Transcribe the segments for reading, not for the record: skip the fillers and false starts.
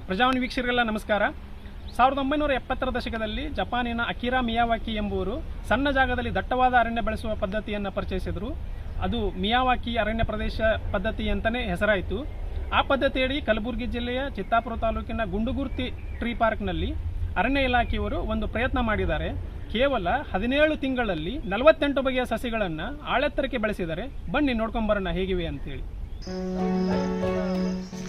ಪ್ರಜಾವಾಣಿ ವೀಕ್ಷಕರಿಗೆಲ್ಲ ನಮಸ್ಕಾರ. 1970ರ ದಶಕದಲ್ಲಿ ಜಪಾನಿನ ಅಕಿರಾ ಮಿಯಾವಾಕಿ ಎಂಬುವರು ಸಣ್ಣ ಜಾಗದಲ್ಲಿ ದಟ್ಟವಾದ ಅರಣ್ಯ ಬೆಳೆಸುವ ಪದ್ಧತಿಯನ್ನು ಪರಿಚಯಿಸಿದರು. ಅದು ಮಿಯಾವಾಕಿ ಅರಣ್ಯ ಪ್ರದೇಶ ಪದ್ಧತಿ ಅಂತಲೇ ಹೆಸರಾಯಿತು. ಆ ಪದ್ಧತಿಯಡಿ ಕಲಬುರಗಿ ಜಿಲ್ಲೆಯ ಚಿತ್ತಾಪುರ ತಾಲೂಕಿನ ಗುಂಡುಗುರ್ತಿ ಟ್ರೀ ಪಾರ್ಕ್ನಲ್ಲಿ ಅರಣ್ಯ ಇಲಾಖೆಯವರು ಒಂದು ಪ್ರಯತ್ನ ಮಾಡಿದ್ದಾರೆ. ಕೇವಲ 17 ತಿಂಗಳಲ್ಲಿ 48 ಬಗೆಯ ಸಸಿಗಳನ್ನು ಆಳೆತ್ತರಕ್ಕೆ ಬೆಳೆಸಿದ್ದಾರೆ. ಬನ್ನಿ ನೋಡ್ಕೊಂಬರೋಣ ಹೇಗಿವೆ ಅಂತೇಳಿ.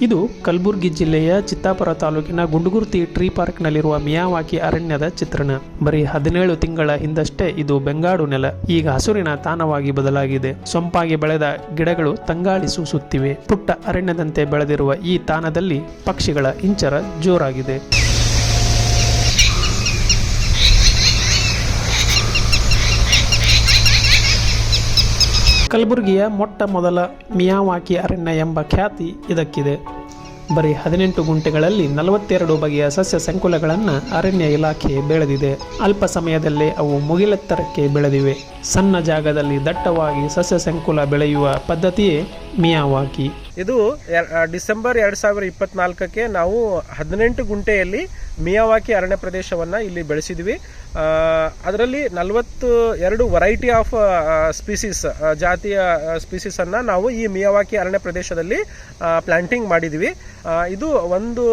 ಇದು ಕಲಬುರಗಿ ಜಿಲ್ಲೆಯ ಚಿತ್ತಾಪುರ ತಾಲೂಕಿನ ಗುಂಡುಗುರ್ತಿ ಟ್ರೀ ಪಾರ್ಕ್ನಲ್ಲಿರುವ ಮಿಯಾವಾಕಿ ಅರಣ್ಯದ ಚಿತ್ರಣ. ಬರೀ 17 ತಿಂಗಳ ಹಿಂದಷ್ಟೇ ಇದು ಬೆಂಗಾಡು ನೆಲ. ಈಗ ಹಸುರಿನ ತಾಣವಾಗಿ ಬದಲಾಗಿದೆ. ಸೊಂಪಾಗಿ ಬೆಳೆದ ಗಿಡಗಳು ತಂಗಾಳಿ ಸೂಸುತ್ತಿವೆ. ಪುಟ್ಟ ಅರಣ್ಯದಂತೆ ಬೆಳೆದಿರುವ ಈ ತಾಣದಲ್ಲಿ ಪಕ್ಷಿಗಳ ಇಂಚರ ಜೋರಾಗಿದೆ. ಕಲಬುರಗಿಯ ಮೊಟ್ಟ ಮೊದಲ ಮಿಯಾವಾಕಿ ಅರಣ್ಯ ಎಂಬ ಖ್ಯಾತಿ ಇದಕ್ಕಿದೆ. ಬರೀ 18 ಗುಂಟೆಗಳಲ್ಲಿ 42 ಬಗೆಯ ಸಸ್ಯ ಸಂಕುಲಗಳನ್ನು ಅರಣ್ಯ ಇಲಾಖೆ ಬೆಳೆದಿದೆ. ಅಲ್ಪ ಸಮಯದಲ್ಲೇ ಅವು ಮುಗಿಲೆತ್ತರಕ್ಕೆ ಬೆಳೆದಿವೆ. ಸಣ್ಣ ಜಾಗದಲ್ಲಿ ದಟ್ಟವಾಗಿ ಸಸ್ಯ ಸಂಕುಲ ಬೆಳೆಯುವ ಪದ್ಧತಿಯೇ ಮಿಯಾವಾಕಿ. ಇದು ಡಿಸೆಂಬರ್ 2024ಕ್ಕೆ ನಾವು 18 ಗುಂಟೆಯಲ್ಲಿ ಮಿಯಾವಾಕಿ ಅರಣ್ಯ ಪ್ರದೇಶವನ್ನು ಇಲ್ಲಿ ಬೆಳೆಸಿದ್ವಿ. ಅದರಲ್ಲಿ 42 ವೆರೈಟಿ ಆಫ್ ಸ್ಪೀಸೀಸ್, ಜಾತಿಯ ಸ್ಪೀಸೀಸನ್ನು ನಾವು ಈ ಮಿಯಾವಾಕಿ ಅರಣ್ಯ ಪ್ರದೇಶದಲ್ಲಿ ಪ್ಲಾಂಟಿಂಗ್ ಮಾಡಿದ್ವಿ. ಇದು ಒಂದು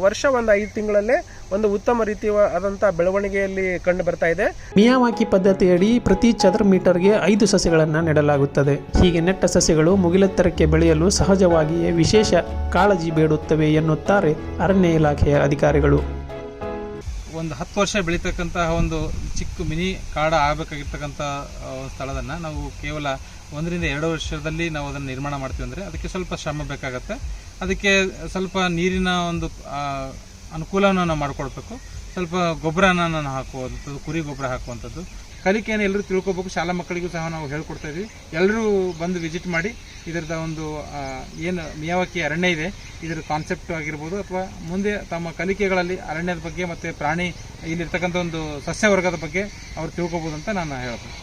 ವರ್ಷ 5 ತಿಂಗಳಲ್ಲೇ ಒಂದು ಉತ್ತಮ ರೀತಿಯಾದಂಥ ಬೆಳವಣಿಗೆಯಲ್ಲಿ ಕಂಡು ಬರ್ತಾ ಇದೆ. ಮಿಯಾವಾಕಿ ಪದ್ಧತಿಯಡಿ ಪ್ರತಿ ಚದರ ಮೀಟರ್ಗೆ 5 ಸಸ್ಯಗಳನ್ನು ನೆಡಲಾಗುತ್ತದೆ. ಹೀಗೆ ನೆಟ್ಟ ಸಸ್ಯಗಳು ಮುಗಿಲೆತ್ತರಕ್ಕೆ ಬೆಳೆಯಲು ಸಹಜವಾಗಿಯೇ ವಿಶೇಷ ಕಾಳಜಿ ಬೇಡುತ್ತವೆ ಎನ್ನುತ್ತಾರೆ ಅರಣ್ಯ ಇಲಾಖೆಯ ಅಧಿಕಾರಿಗಳು. ಒಂದು 10 ವರ್ಷ ಬೆಳೀತಕ್ಕಂತಹ ಒಂದು ಚಿಕ್ಕ ಮಿನಿ ಕಾಡ ಆಗಬೇಕಾಗಿರ್ತಕ್ಕಂಥ ಸ್ಥಳದನ್ನು ನಾವು ಕೇವಲ 1 ರಿಂದ 2 ವರ್ಷದಲ್ಲಿ ನಾವು ಅದನ್ನು ನಿರ್ಮಾಣ ಮಾಡ್ತೀವಿ ಅಂದರೆ ಅದಕ್ಕೆ ಸ್ವಲ್ಪ ಶ್ರಮ ಬೇಕಾಗತ್ತೆ. ಅದಕ್ಕೆ ಸ್ವಲ್ಪ ನೀರಿನ ಒಂದು ಅನುಕೂಲವನ್ನು ನಾವು ಮಾಡಿಕೊಡ್ಬೇಕು. ಸ್ವಲ್ಪ ಗೊಬ್ಬರನ ನಾನು ಹಾಕುವಂಥದ್ದು, ಕುರಿ ಗೊಬ್ಬರ ಹಾಕುವಂಥದ್ದು. ಕಲಿಕೆಯನ್ನು ಎಲ್ಲರೂ ತಿಳ್ಕೊಬೇಕು. ಶಾಲಾ ಮಕ್ಕಳಿಗೂ ಸಹ ನಾವು ಹೇಳ್ಕೊಡ್ತಾ ಇದ್ವಿ. ಎಲ್ಲರೂ ಬಂದು ವಿಸಿಟ್ ಮಾಡಿ ಇದರದ ಒಂದು ಏನು ಮಿಯಾವಾಕಿ ಅರಣ್ಯ ಇದೆ ಇದರ ಕಾನ್ಸೆಪ್ಟ್ ಆಗಿರ್ಬೋದು ಅಥವಾ ಮುಂದೆ ತಮ್ಮ ಕಲಿಕೆಗಳಲ್ಲಿ ಅರಣ್ಯದ ಬಗ್ಗೆ ಮತ್ತು ಪ್ರಾಣಿ ಇಲ್ಲಿರ್ತಕ್ಕಂಥ ಒಂದು ಸಸ್ಯವರ್ಗದ ಬಗ್ಗೆ ಅವರು ತಿಳ್ಕೊಬೋದು ಅಂತ ನಾನು ಹೇಳ್ತೀನಿ.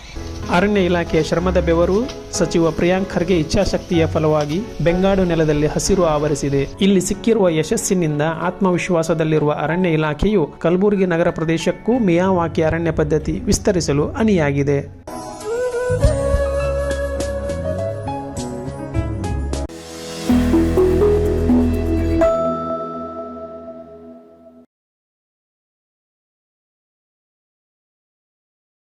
ಅರಣ್ಯ ಇಲಾಖೆಯ ಶ್ರಮದ ಬೆವರು ಸಚಿವ ಪ್ರಿಯಾಂಕ್ ಖರ್ಗೆ ಇಚ್ಛಾಶಕ್ತಿಯ ಫಲವಾಗಿ ಬೆಂಗಾಡು ನೆಲದಲ್ಲಿ ಹಸಿರು ಆವರಿಸಿದೆ. ಇಲ್ಲಿ ಸಿಕ್ಕಿರುವ ಯಶಸ್ಸಿನಿಂದ ಆತ್ಮವಿಶ್ವಾಸದಲ್ಲಿರುವ ಅರಣ್ಯ ಇಲಾಖೆಯು ಕಲಬುರಗಿ ನಗರ ಪ್ರದೇಶಕ್ಕೂ ಮಿಯಾವಾಕಿ ಅರಣ್ಯ ಪದ್ಧತಿ ವಿಸ್ತರಿಸಲು ಅಣಿಯಾಗಿದೆ.